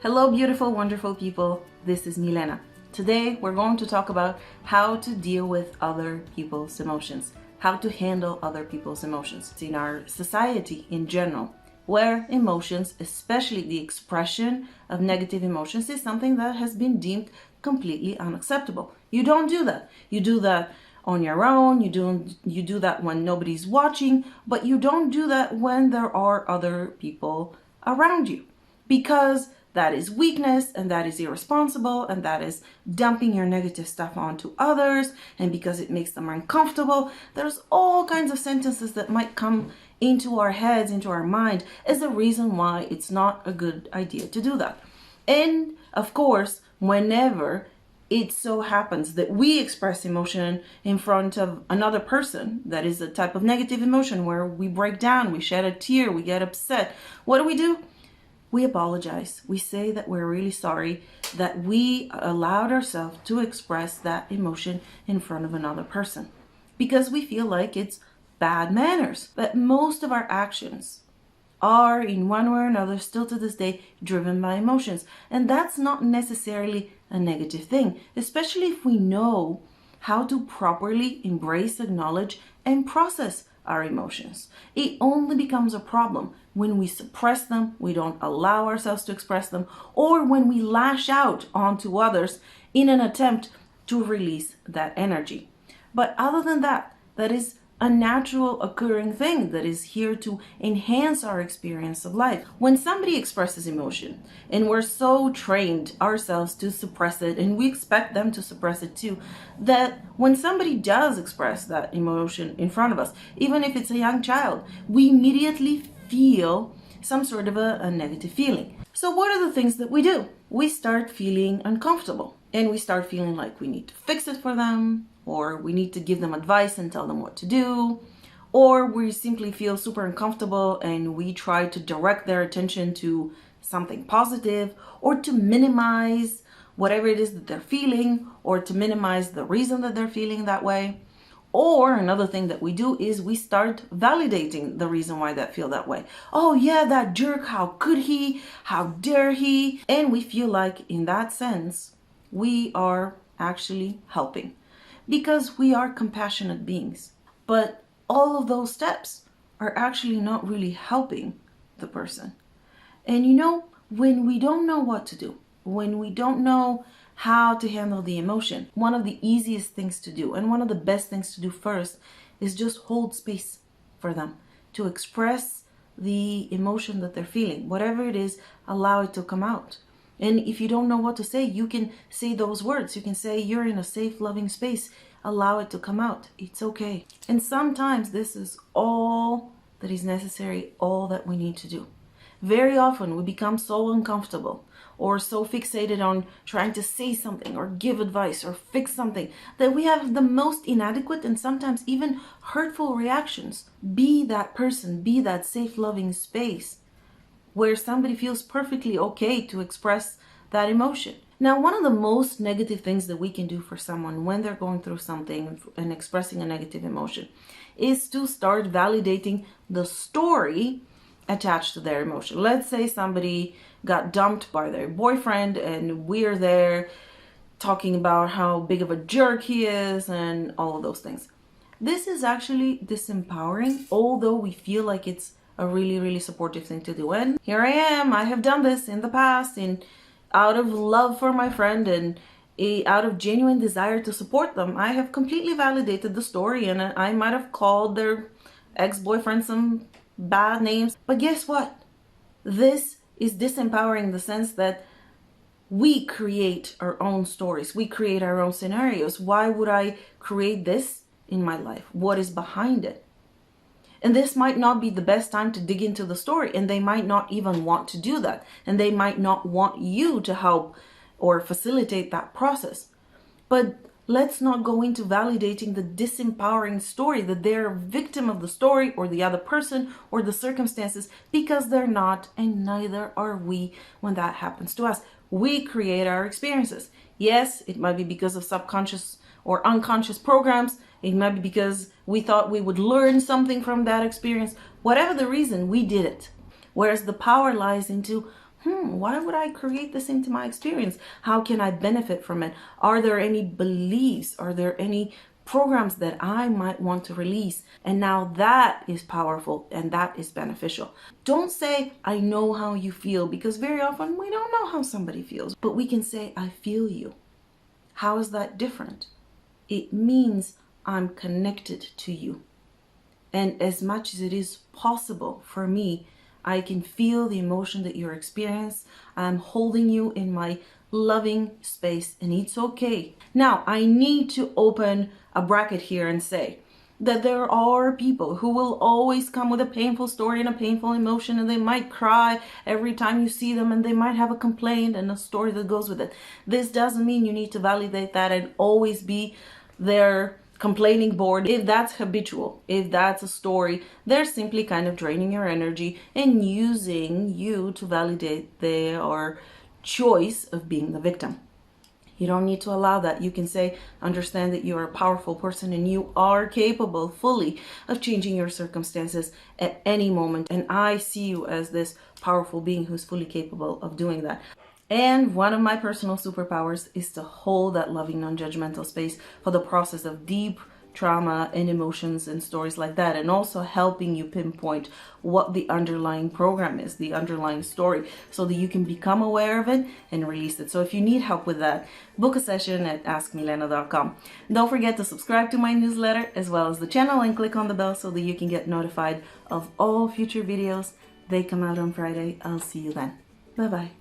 Hello, beautiful, wonderful people. This is Milena. Today, we're going to talk about how to deal with other people's emotions, how to handle other people's emotions in our society in general, where emotions, especially the expression of negative emotions, is something that has been deemed completely unacceptable. You don't do that. You do that on your own. You do that when nobody's watching, but you don't do that when there are other people around you, because that is weakness, and that is irresponsible, and that is dumping your negative stuff onto others, and because it makes them uncomfortable. There's all kinds of sentences that might come into our heads, into our mind, as a reason why it's not a good idea to do that. And of course, whenever it so happens that we express emotion in front of another person, that is a type of negative emotion where we break down, we shed a tear, we get upset, what do? We apologize. We say that we're really sorry that we allowed ourselves to express that emotion in front of another person, because we feel like it's bad manners. But most of our actions are, in one way or another, still to this day, driven by emotions. And that's not necessarily a negative thing, especially if we know how to properly embrace, acknowledge, and process our emotions. It only becomes a problem when we suppress them, we don't allow ourselves to express them, or when we lash out onto others in an attempt to release that energy. But other than that, that is a natural occurring thing that is here to enhance our experience of life. When somebody expresses emotion and we're so trained ourselves to suppress it, and we expect them to suppress it too, that when somebody does express that emotion in front of us, even if it's a young child, we immediately feel some sort of a negative feeling. So what are the things that we do? We start feeling uncomfortable, and we start feeling like we need to fix it for them, or we need to give them advice and tell them what to do, or we simply feel super uncomfortable and we try to direct their attention to something positive, or to minimize whatever it is that they're feeling, or to minimize the reason that they're feeling that way. Or another thing that we do is we start validating the reason why they feel that way. Oh yeah, that jerk, how could he? How dare he? And we feel like in that sense, we are actually helping, because we are compassionate beings. But all of those steps are actually not really helping the person. And when we don't know what to do, when we don't know how to handle the emotion, one of the easiest things to do, and one of the best things to do first, is just hold space for them to express the emotion that they're feeling. Whatever it is, allow it to come out. And if you don't know what to say, you can say those words. You can say, you're in a safe, loving space. Allow it to come out. It's okay. And sometimes this is all that is necessary, all that we need to do. Very often we become so uncomfortable or so fixated on trying to say something or give advice or fix something that we have the most inadequate and sometimes even hurtful reactions. Be that person, be that safe, loving space where somebody feels perfectly okay to express that emotion. Now, one of the most negative things that we can do for someone when they're going through something and expressing a negative emotion is to start validating the story attached to their emotion. Let's say somebody got dumped by their boyfriend, and we're there talking about how big of a jerk he is and all of those things. This is actually disempowering, although we feel like it's a really, really supportive thing to do. And here I am, I have done this in the past, out of love for my friend and out of genuine desire to support them. I have completely validated the story, and I might have called their ex-boyfriend some bad names. But guess what? This is disempowering in the sense that we create our own stories. We create our own scenarios. Why would I create this in my life? What is behind it? And this might not be the best time to dig into the story, and they might not even want to do that, and they might not want you to help or facilitate that process. But let's not go into validating the disempowering story that they're a victim of the story or the other person or the circumstances, because they're not, and neither are we when that happens to us. We create our experiences. Yes, it might be because of subconscious or unconscious programs. It might be because we thought we would learn something from that experience. Whatever the reason, we did it. Whereas the power lies into why would I create this into my experience? How can I benefit from it? Are there any beliefs? Are there any programs that I might want to release? And now that is powerful and that is beneficial. Don't say, I know how you feel, because very often we don't know how somebody feels, but we can say, I feel you. How is that different? It means I'm connected to you. And as much as it is possible for me, I can feel the emotion that you're experiencing. I'm holding you in my loving space, and it's okay. Now, I need to open a bracket here and say that there are people who will always come with a painful story and a painful emotion, and they might cry every time you see them, and they might have a complaint and a story that goes with it. This doesn't mean you need to validate that and always be their complaining board. If that's habitual, if that's a story, they're simply kind of draining your energy and using you to validate their choice of being the victim. You don't need to allow that. You can say, understand that you are a powerful person and you are capable fully of changing your circumstances at any moment. And I see you as this powerful being who's fully capable of doing that. And one of my personal superpowers is to hold that loving, non-judgmental space for the process of deep trauma and emotions and stories like that, and also helping you pinpoint what the underlying program is, the underlying story, so that you can become aware of it and release it. So if you need help with that, book a session at askmilena.com. Don't forget to subscribe to my newsletter as well as the channel, and click on the bell so that you can get notified of all future videos. They come out on Friday. I'll see you then. Bye bye.